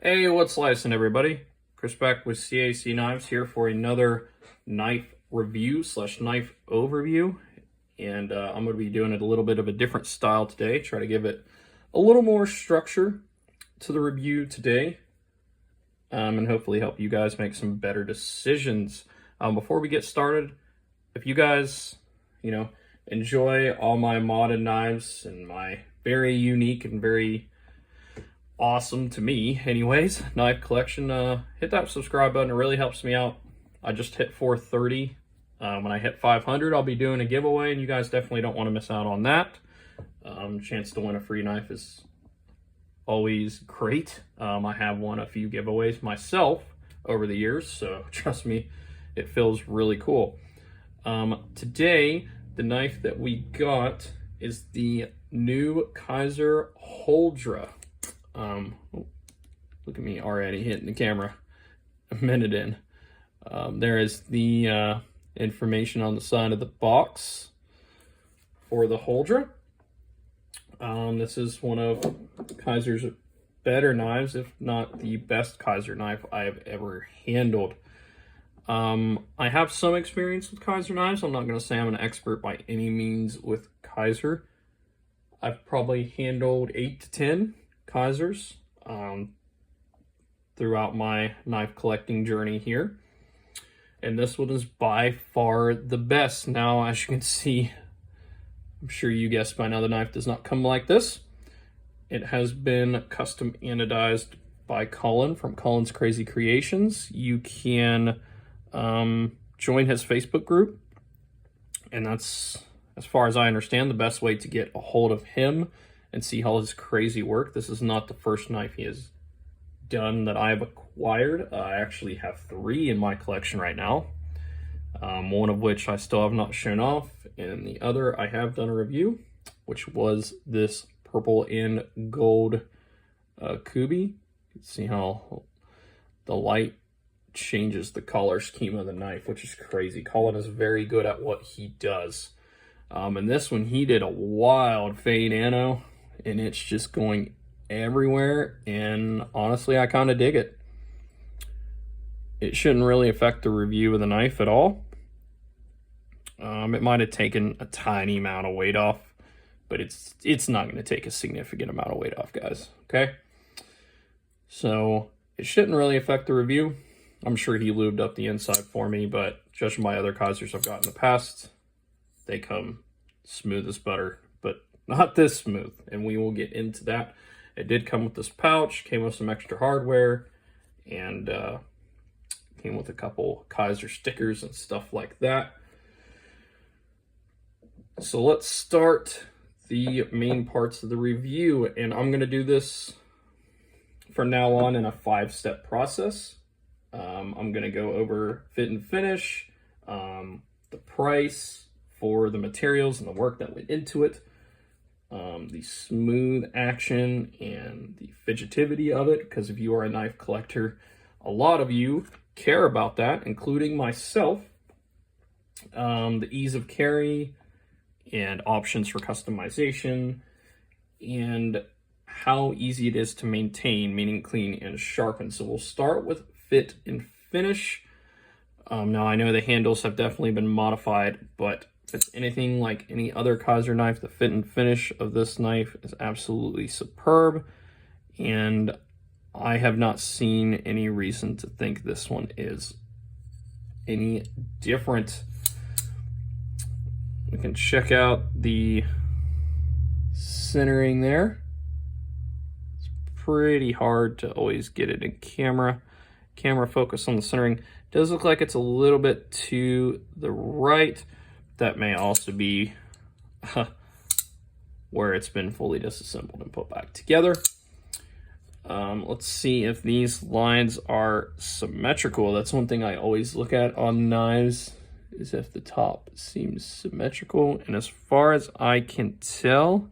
Hey, what's slicing, everybody? Chris back with CAC Knives here for another knife review slash knife overview. And I'm going to be doing it a little bit of a different style today. Try to give it a little more structure to the review today. And hopefully help you guys make some better decisions. Before we get started, if you guys, enjoy all my modded knives and my very unique and very awesome to me anyways knife collection, hit that subscribe button. It really helps me out. I just hit 430. When I hit 500, I'll be doing a giveaway, and you guys definitely don't want to miss out on that. Chance to win a free knife is always great. I have won a few giveaways myself over the years, so trust me, it feels really cool. Today the knife that we got is the new Kizer Huldra. Look at me already hitting the camera a minute in. There is the information on the side of the box for the Huldra. This is one of Kizer's better knives, if not the best Kizer knife I've ever handled. I have some experience with Kizer knives. I'm not going to say I'm an expert by any means with Kizer. I've probably handled 8 to 10 Kizers throughout my knife collecting journey here, and this one is by far the best. Now, as you can see, I'm sure you guessed by now, the knife does not come like this. It has been custom anodized by Colin from Colin's Crazy Creations. You can join his Facebook group, and that's, as far as I understand, the best way to get a hold of him and see all his crazy work. This is not the first knife he has done that I've acquired. I actually have 3 in my collection right now, one of which I still have not shown off, and the other I have done a review, which was this purple and gold Kubi. You can see how the light changes the color scheme of the knife, which is crazy. Colin is very good at what he does. And this one, he did a wild fade ano, and it's just going everywhere, and honestly, I kind of dig it. It shouldn't really affect the review of the knife at all. It might have taken a tiny amount of weight off, but it's not going to take a significant amount of weight off, guys, okay? So it shouldn't really affect the review. I'm sure he lubed up the inside for me, but judging by other Kizers I've got in the past, they come smooth as butter, but not this smooth, and we will get into that. It did come with this pouch, came with some extra hardware, and came with a couple Kizer stickers and stuff like that. So let's start the main parts of the review, and I'm going to do this from now on in a 5-step process. I'm going to go over fit and finish, the price for the materials and the work that went into it, the smooth action and the fidgetivity of it, because if you are a knife collector, a lot of you care about that, including myself. The ease of carry and options for customization, and how easy it is to maintain, meaning clean and sharpen. So we'll start with fit and finish. Now, I know the handles have definitely been modified, but if it's anything like any other Kizer knife, the fit and finish of this knife is absolutely superb, and I have not seen any reason to think this one is any different. We can check out the centering there. It's pretty hard to always get it in camera focus on the centering. It does look like it's a little bit to the right. That may also be where it's been fully disassembled and put back together. Let's see if these lines are symmetrical. That's one thing I always look at on knives, is if the top seems symmetrical. And as far as I can tell,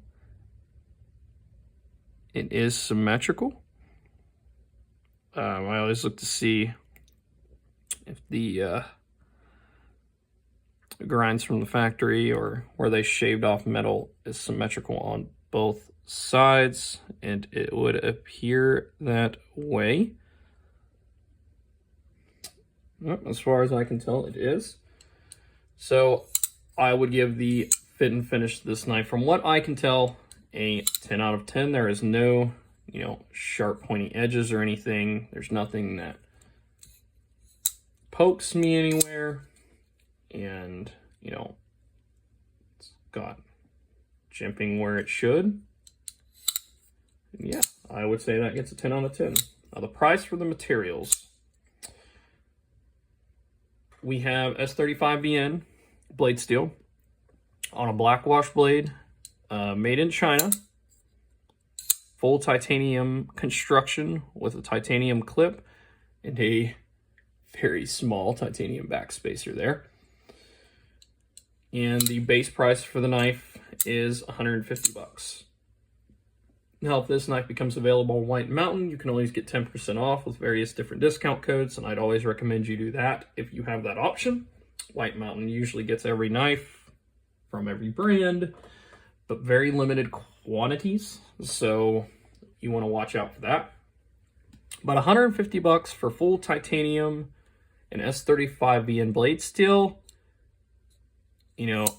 it is symmetrical. I always look to see if the grinds from the factory or where they shaved off metal is symmetrical on both sides, and it would appear that way. As far as I can tell, it is. So I would give the fit and finish of this knife, from what I can tell, a 10 out of 10. There is no, sharp pointy edges or anything. There's nothing that pokes me anywhere. And, it's got jimping where it should. And yeah, I would say that gets a 10 out of 10. Now the price for the materials. We have S35VN blade steel on a black wash blade, made in China, full titanium construction with a titanium clip and a very small titanium backspacer there. And the base price for the knife is 150 bucks. Now, if this knife becomes available on White Mountain, you can always get 10% off with various different discount codes, and I'd always recommend you do that if you have that option. White Mountain usually gets every knife from every brand, but very limited quantities, so you want to watch out for that. But 150 bucks for full titanium and S35VN blade steel,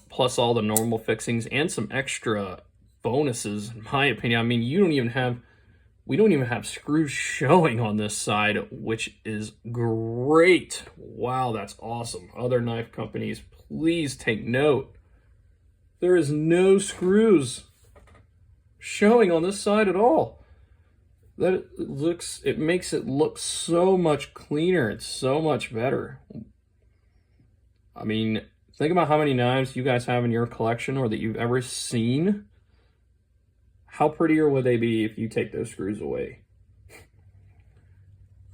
plus all the normal fixings and some extra bonuses, in my opinion. I mean, we don't even have screws showing on this side, which is great. Wow, that's awesome. Other knife companies, please take note. There is no screws showing on this side at all. It makes it look so much cleaner. It's so much better. I mean, think about how many knives you guys have in your collection or that you've ever seen. How prettier would they be if you take those screws away?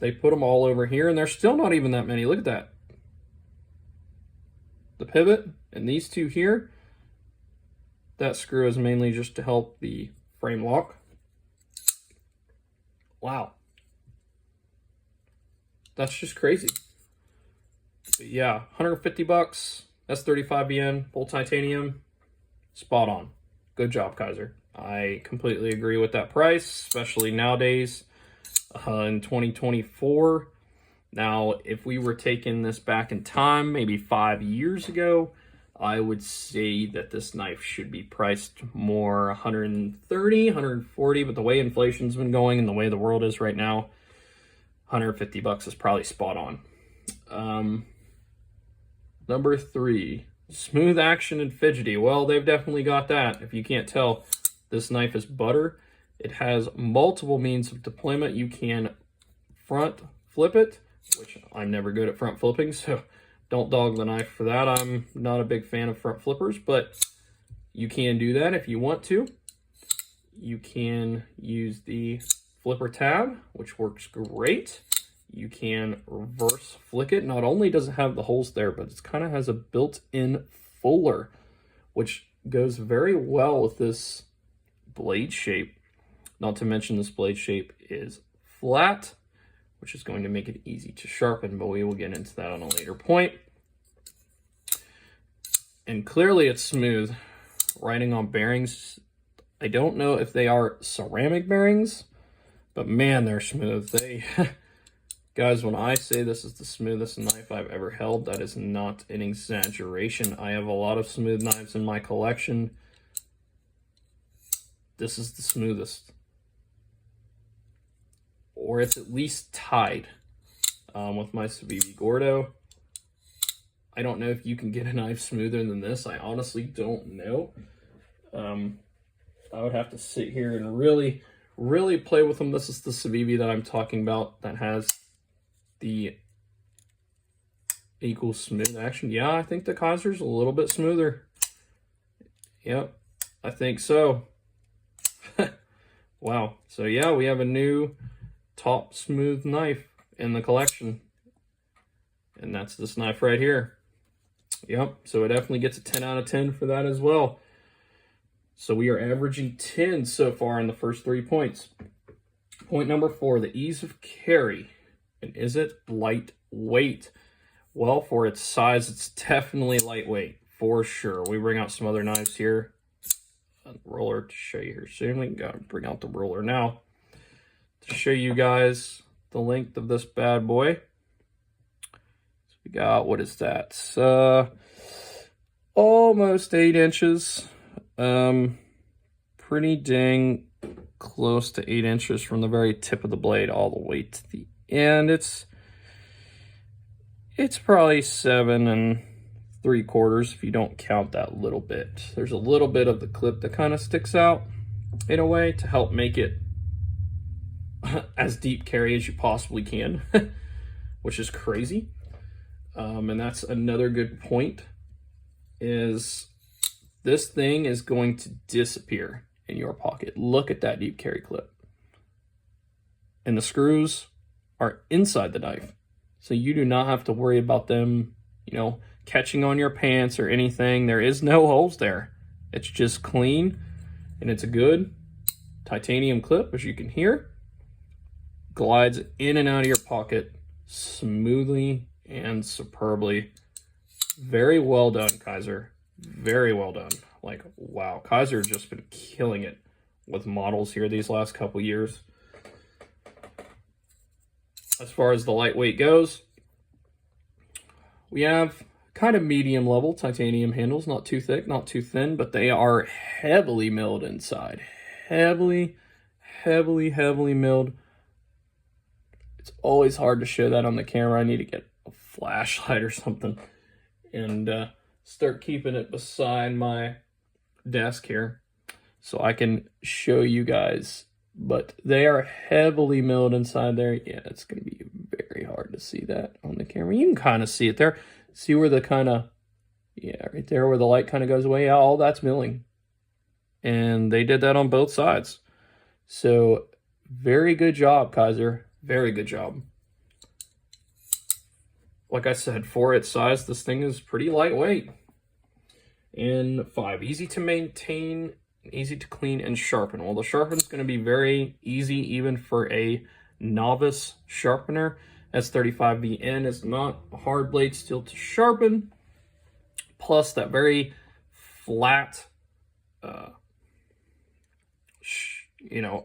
They put them all over here, and there's still not even that many. Look at that. The pivot and these two here, that screw is mainly just to help the frame lock. Wow. That's just crazy. But yeah, 150 bucks, S35VN, full titanium, spot on. Good job, Kizer. I completely agree with that price, especially nowadays in 2024. Now, if we were taking this back in time, maybe 5 years ago, I would say that this knife should be priced more 130, 140, but the way inflation's been going and the way the world is right now, 150 bucks is probably spot on. Number 3, smooth action and fidgety. Well, they've definitely got that. If you can't tell, this knife is butter. It has multiple means of deployment. You can front flip it, which I'm never good at front flipping, so don't dog the knife for that. I'm not a big fan of front flippers, but you can do that if you want to. You can use the flipper tab, which works great. You can reverse flick it. Not only does it have the holes there, but it kind of has a built-in fuller, which goes very well with this blade shape. Not to mention this blade shape is flat, which is going to make it easy to sharpen, but we will get into that on a later point. And clearly it's smooth. Writing on bearings, I don't know if they are ceramic bearings, but man, they're smooth. Guys, when I say this is the smoothest knife I've ever held, that is not an exaggeration. I have a lot of smooth knives in my collection. This is the smoothest. Or it's at least tied with my Civivi Gordo. I don't know if you can get a knife smoother than this. I honestly don't know. I would have to sit here and really, really play with them. This is the Civivi that I'm talking about that has the equal smooth action. Yeah, I think the Kizer's a little bit smoother. Yep, I think so. Wow. So yeah, we have a new top smooth knife in the collection. And that's this knife right here. Yep, so it definitely gets a 10 out of 10 for that as well. So we are averaging 10 so far in the first 3 points. Point number 4, the ease of carry. And is it lightweight? Well, for its size, it's definitely lightweight, for sure. We bring out some other knives here. roller to show you here soon. We can go bring out the roller now to show you guys the length of this bad boy. So we got, what is that? Almost 8 inches. Pretty dang close to 8 inches from the very tip of the blade all the way to the end. It's probably 7 3/4 if you don't count that little bit. There's a little bit of the clip that kind of sticks out in a way to help make it as deep carry as you possibly can, which is crazy. And that's another good point, is this thing is going to disappear in your pocket. Look at that deep carry clip. And the screws are inside the knife. So you do not have to worry about them, you know, catching on your pants or anything. There is no holes there. It's just clean, and it's a good titanium clip, as you can hear. Glides in and out of your pocket smoothly and superbly. Very well done, Kizer. Very well done. Like, wow, Kizer just been killing it with models here these last couple years. As far as the lightweight goes, we have kind of medium level titanium handles, not too thick, not too thin, but they are heavily milled inside. Heavily milled. It's always hard to show that on the camera. I need to get a flashlight or something and start keeping it beside my desk here so I can show you guys. But they are heavily milled inside there. Yeah, it's going to be very hard to see that on the camera. You can kind of see it there. See where the kind of, yeah, right there where the light kind of goes away. Yeah, all that's milling. And they did that on both sides. So very good job, Kizer. Very good job. Like I said, for its size, this thing is pretty lightweight. And 5, easy to maintain, easy to clean and sharpen. Well, the sharpen is going to be very easy even for a novice sharpener. S35VN is not a hard blade steel to sharpen. Plus that very flat,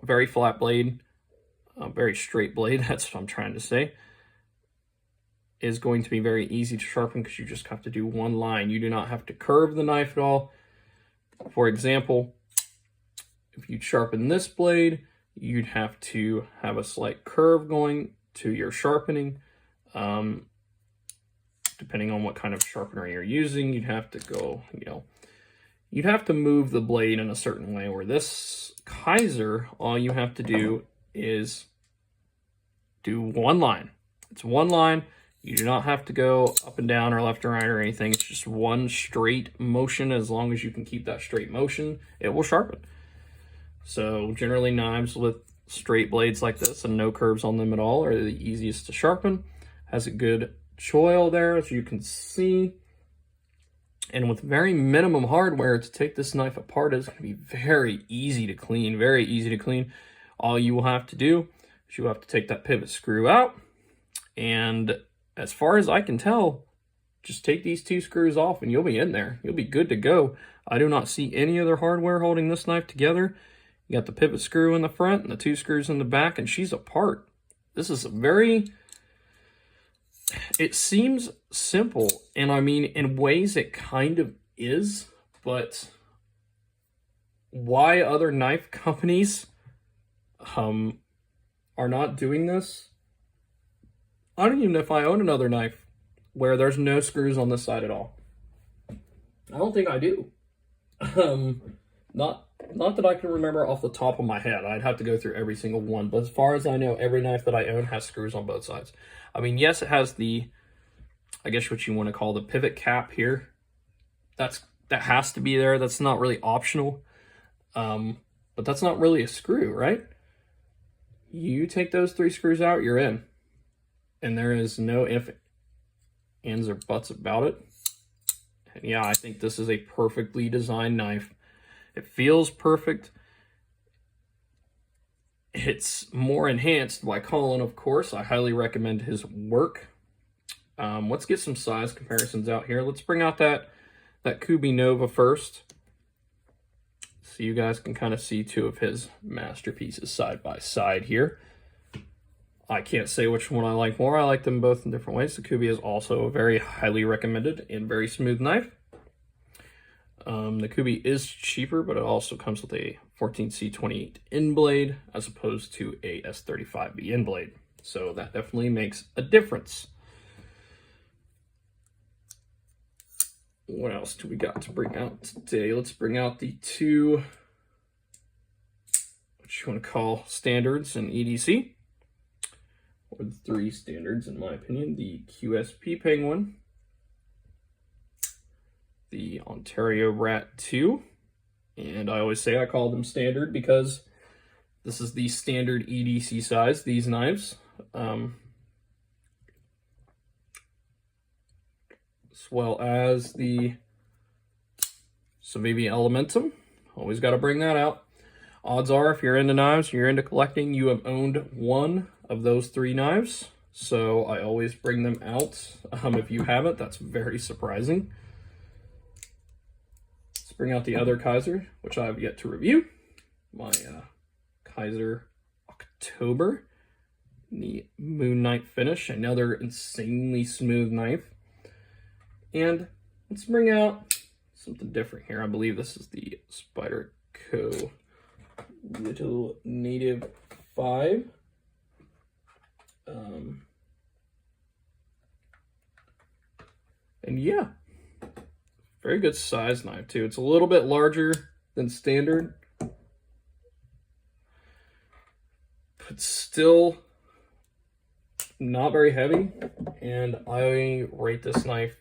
very flat blade, very straight blade, that's what I'm trying to say, is going to be very easy to sharpen because you just have to do one line. You do not have to curve the knife at all. For example, if you sharpen this blade, you'd have to have a slight curve going to your sharpening. Depending on what kind of sharpener you're using, you'd have to go, you'd have to move the blade in a certain way, where this Kizer, all you have to do is do one line. It's one line. You do not have to go up and down or left and right or anything. It's just one straight motion. As long as you can keep that straight motion, it will sharpen. So generally knives with straight blades like this and no curves on them at all are the easiest to sharpen. Has a good choil there, as you can see. And with very minimum hardware to take this knife apart is going to be very easy to clean, very easy to clean. All you will have to do is you have to take that pivot screw out, and as far as I can tell, just take these 2 screws off and you'll be in there. You'll be good to go. I do not see any other hardware holding this knife together. You got the pivot screw in the front and the 2 screws in the back, and she's apart. This is it seems simple, and I mean, in ways it kind of is, but why other knife companies are not doing this, I don't even know if I own another knife where there's no screws on this side at all. I don't think I do. Not that I can remember off the top of my head. I'd have to go through every single one. But as far as I know, every knife that I own has screws on both sides. I mean, yes, it has the, I guess what you want to call the pivot cap here. That has to be there. That's not really optional. But that's not really a screw, right? You take those 3 screws out, you're in. And there is no ifs, ands, or buts about it. And yeah, I think this is a perfectly designed knife. It feels perfect. It's more enhanced by Colin, of course. I highly recommend his work. Let's get some size comparisons out here. Let's bring out that Kubi Nova first. So you guys can kind of see two of his masterpieces side by side here. I can't say which one I like more. I like them both in different ways. The Kubi is also a very highly recommended and very smooth knife. The Kubi is cheaper, but it also comes with a 14C28 end blade as opposed to a S35B end blade. So that definitely makes a difference. What else do we got to bring out today? Let's bring out the two, what you want to call standards in EDC. Or the three standards, in my opinion: the QSP Penguin, the Ontario Rat 2, and I always say I call them standard because this is the standard EDC size, these knives. As well as the Civivi Elementum. Always got to bring that out. Odds are, if you're into knives, you're into collecting, you have owned one of those three knives. So I always bring them out. If you haven't, that's very surprising. Let's bring out the other Kizer, which I have yet to review. My Kizer October, the Moon Knight finish, another insanely smooth knife. And let's bring out something different here. I believe this is the Spyderco Little Native 5. And yeah, very good size knife too. It's a little bit larger than standard, but still not very heavy. And I rate this knife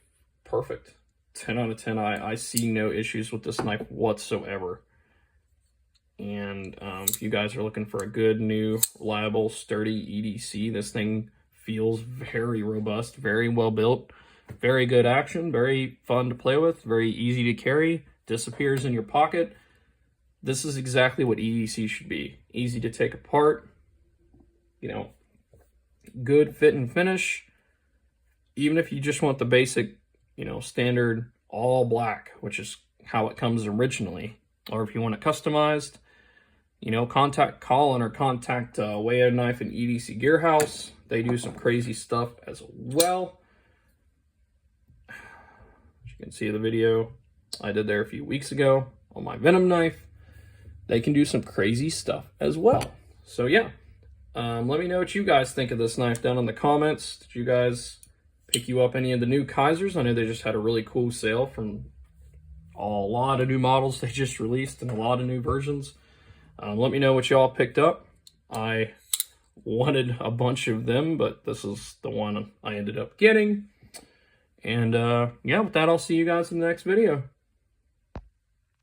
perfect. 10 out of 10. I see no issues with this knife whatsoever. And if you guys are looking for a good, new, reliable, sturdy EDC, this thing feels very robust, very well built, very good action, very fun to play with, very easy to carry, disappears in your pocket. This is exactly what EDC should be. Easy to take apart, you know, good fit and finish. Even if you just want the basic, you know, standard all black, which is how it comes originally, or if you want it customized, you know, contact Colin or contact Way Out Knife and EDC Gearhouse. They do some crazy stuff as well. As you can see in the video I did there a few weeks ago on my Venom knife, they can do some crazy stuff as well. So yeah, let me know what you guys think of this knife down in the comments. Did you guys pick you up any of the new Kizers? I know they just had a really cool sale from a lot of new models they just released and a lot of new versions. Let me know what y'all picked up. I wanted a bunch of them, but this is the one I ended up getting. And yeah, with that, I'll see you guys in the next video.